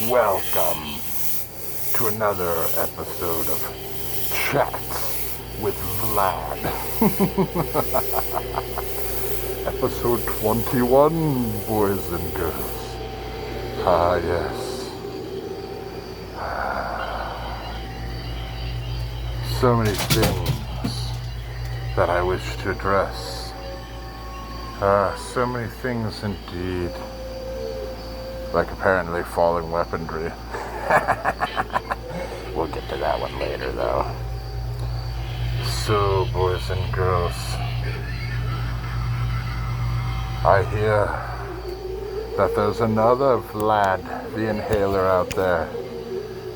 Welcome to another episode of Chats with Vlad. Episode 21, boys and girls. Ah, yes. So many things that I wish to address. So many things indeed. Like apparently falling weaponry. We'll get to that one later though. So, boys and girls, I hear that there's another Vlad the Inhaler out there.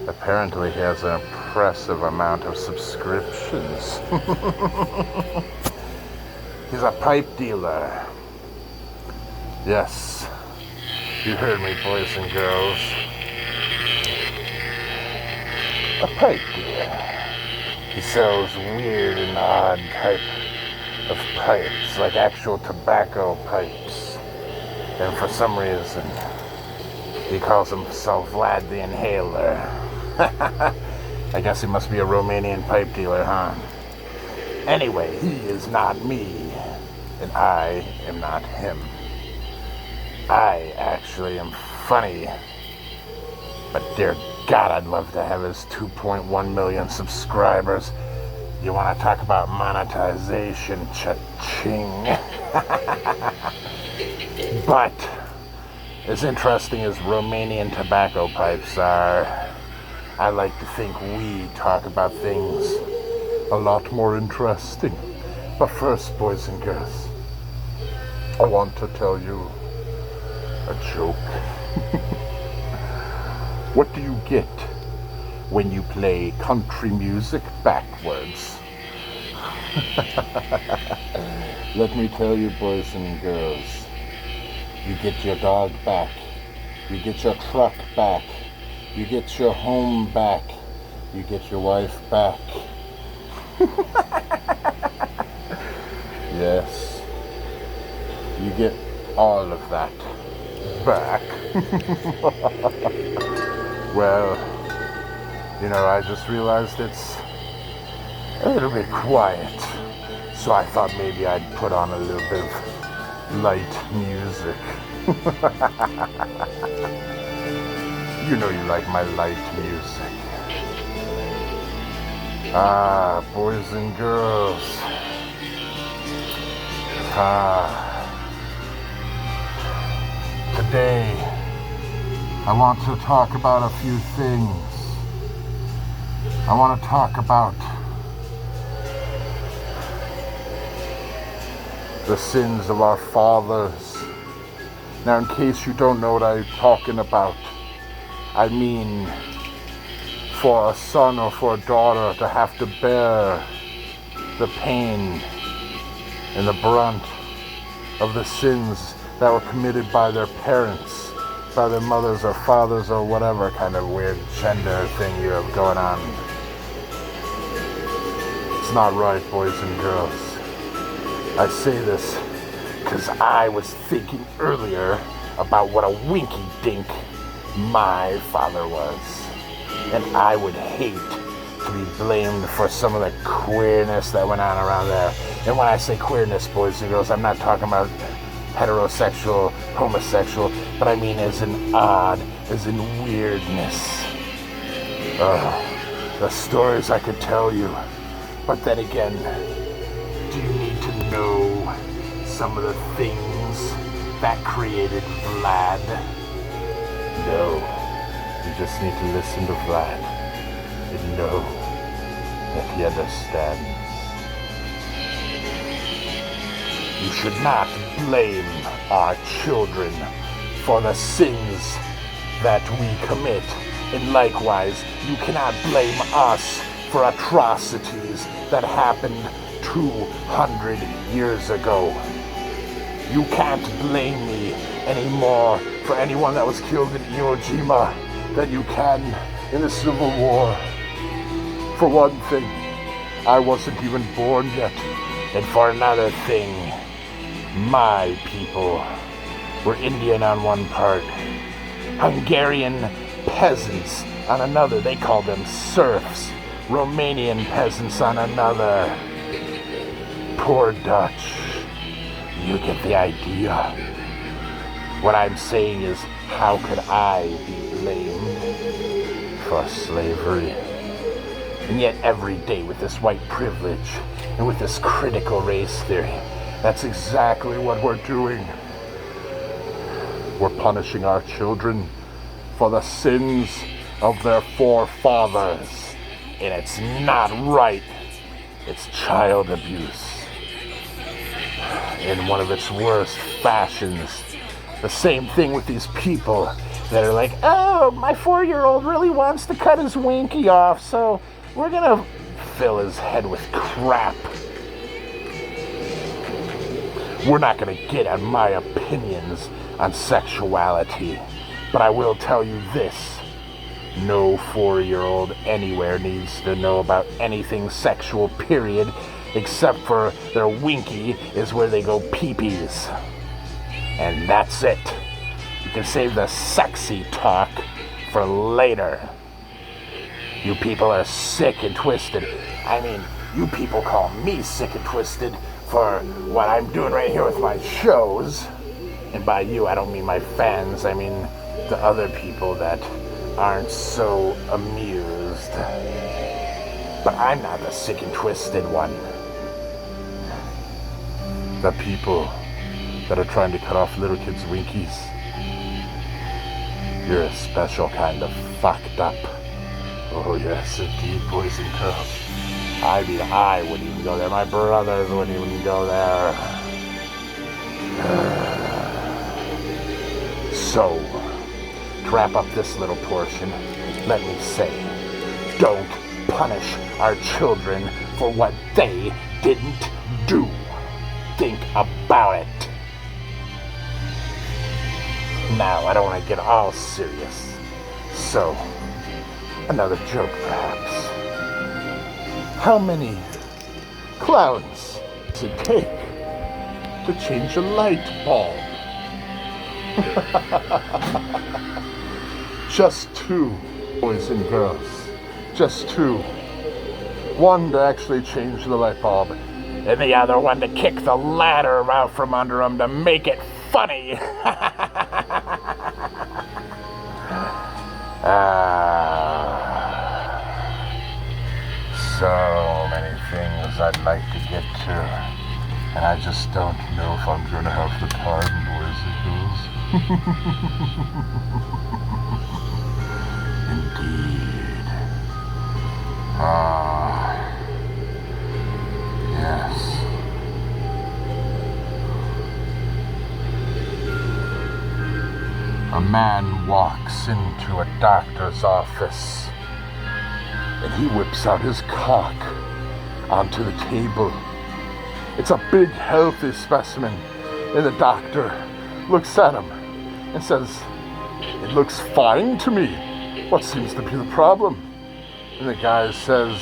Apparently he has an impressive amount of subscriptions. He's a pipe dealer. Yes. You heard me, boys and girls. A pipe dealer. He sells weird and odd type of pipes, like actual tobacco pipes. And for some reason, he calls himself Vlad the Inhaler. I guess he must be a Romanian pipe dealer, huh? Anyway, he is not me, and I am not him. I actually am funny, but dear God, I'd love to have his 2.1 million subscribers. You want to talk about monetization, cha-ching. But, as interesting as Romanian tobacco pipes are, I like to think we talk about things a lot more interesting. But first, boys and girls, I want to tell you a joke. What do you get when you play country music backwards? Let me tell you, boys and girls, you get your dog back, you get your truck back, you get your home back, you get your wife back. Yes, you get all of that back. Well, you know, I just realized it's a little bit quiet, so I thought maybe I'd put on a little bit of light music. You know you like my light music. Ah, boys and girls. Today, I want to talk about a few things. I want to talk about the sins of our fathers. Now, in case you don't know what I'm talking about, I mean for a son or for a daughter to have to bear the pain and the brunt of the sins that were committed by their parents, by their mothers or fathers or whatever kind of weird gender thing you have going on. It's not right, boys and girls. I say this because I was thinking earlier about what a winky dink my father was. And I would hate to be blamed for some of the queerness that went on around there. And when I say queerness, boys and girls, I'm not talking about heterosexual, homosexual, but I mean as in odd, as in weirdness. The stories I could tell you. But then again, do you need to know some of the things that created Vlad? No. just need to listen to Vlad and know that he understands. You should not blame our children for the sins that we commit, and likewise, you cannot blame us for atrocities that happened 200 years ago. You can't blame me anymore for anyone that was killed in Iwo Jima than you can in the Civil War. For one thing, I wasn't even born yet. And for another thing, my people were Indian on one part, Hungarian peasants on another. They called them serfs. Romanian peasants on another. Poor Dutch. You get the idea. What I'm saying is, how could I be blamed for slavery? And yet every day with this white privilege and with this critical race theory, that's exactly what we're doing. We're punishing our children for the sins of their forefathers. And it's not right. It's child abuse. In one of its worst fashions. The same thing with these people that are like, oh, my 4-year-old really wants to cut his winky off, so we're gonna fill his head with crap. We're not gonna get on my opinions on sexuality, but I will tell you this. No 4-year-old anywhere needs to know about anything sexual, period, except for their winky is where they go pee-pees. And that's it. You can save the sexy talk for later. You people are sick and twisted. I mean, you people call me sick and twisted for what I'm doing right here with my shows. And by you, I don't mean my fans. I mean the other people that aren't so amused. But I'm not the sick and twisted one. The people that are trying to cut off little kids' winkies. You're a special kind of fucked up. Oh yes, indeed, boys and girls. I mean, I wouldn't even go there. My brothers wouldn't even go there. So, to wrap up this little portion, let me say, don't punish our children for what they didn't do. Think about it. Now, I don't want to get all serious. So, another joke perhaps. How many clowns does it take to change a light bulb? Just 2, boys and girls. Just 2. One to actually change the light bulb, and the other one to kick the ladder out from under him to make it funny. So many things I'd like to get to, and I just don't know if I'm going to have the time, boys and girls. Indeed. Yes. A man walks into a doctor's office, and he whips out his cock onto the table. It's a big, healthy specimen, and the doctor looks at him and says, "It looks fine to me. What seems to be the problem?" And the guy says,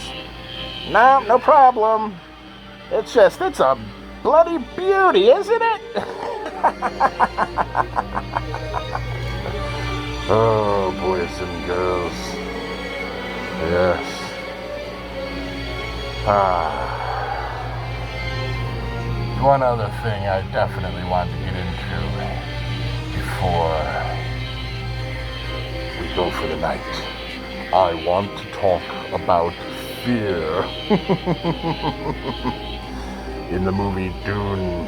No problem. It's a bloody beauty, isn't it?" Oh, boys and girls. Yes. One other thing I definitely want to get into before we go for the night. I want to talk about fear. In the movie Dune,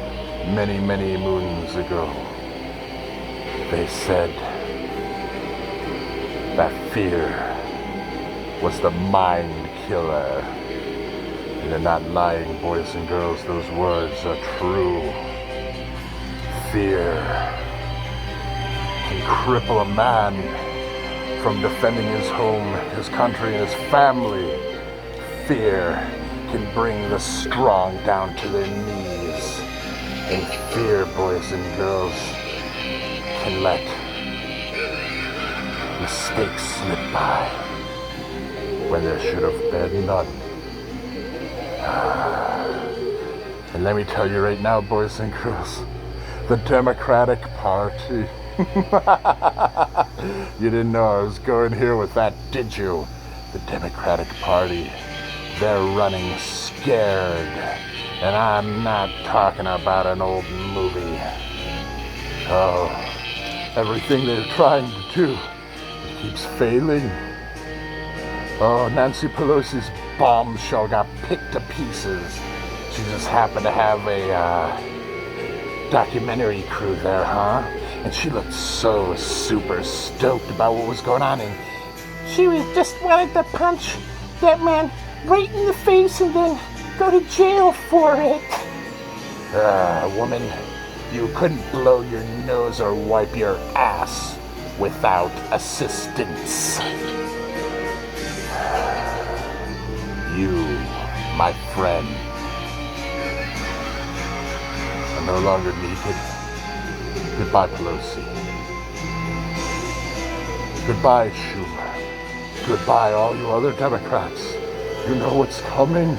many, many moons ago, they said, That fear was the mind killer. And they're not lying, boys and girls, those words are true. Fear can cripple a man from defending his home, his country, and his family. Fear can bring the strong down to their knees. And fear, boys and girls, can let mistakes slip by when there should have been none. And let me tell you right now, boys and girls, the Democratic Party. You didn't know I was going here with that, did you? The Democratic Party, they're running scared. And I'm not talking about an old movie. Oh, everything they're trying to do, it keeps failing. Oh, Nancy Pelosi's bombshell got picked to pieces. She just happened to have a documentary crew there, huh? And she looked so super stoked about what was going on, and she was just wanted to punch that man right in the face and then go to jail for it. Woman, you couldn't blow your nose or wipe your ass without assistance. You, my friend, are no longer needed. Goodbye, Pelosi. Goodbye, Schumer. Goodbye, all you other Democrats. You know what's coming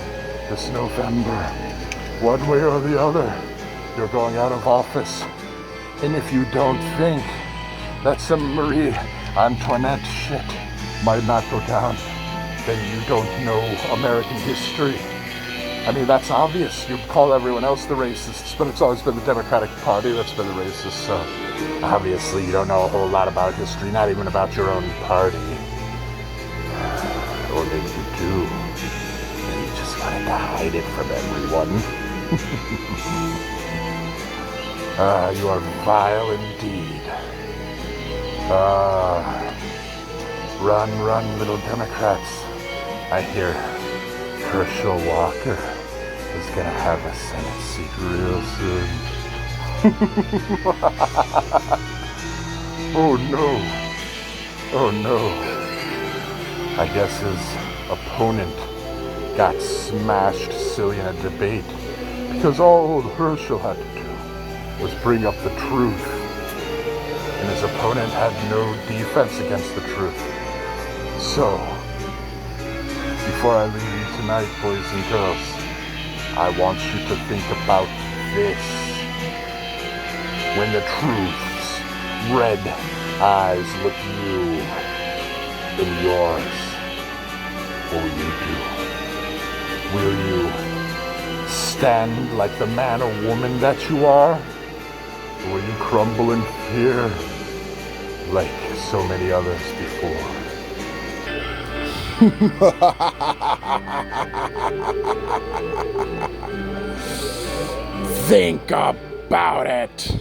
this November. One way or the other, you're going out of office. And if you don't think that some Marie Antoinette shit might not go down, then you don't know American history. I mean, that's obvious. You call everyone else the racists, but it's always been the Democratic Party that's been the racist, so obviously you don't know a whole lot about history, not even about your own party. Or maybe you do, and you just wanted to hide it from everyone. You are vile indeed. Run, little Democrats. I hear Herschel Walker is gonna have a Senate seat real soon. Oh no. I guess his opponent got smashed silly in a debate because all old Herschel had to do was bring up the truth. And his opponent had no defense against the truth. So, before I leave you tonight, boys and girls, I want you to think about this. When the truth's red eyes look you in yours, what will you do? Will you stand like the man or woman that you are? Or will you crumble in fear like so many others before? Think about it.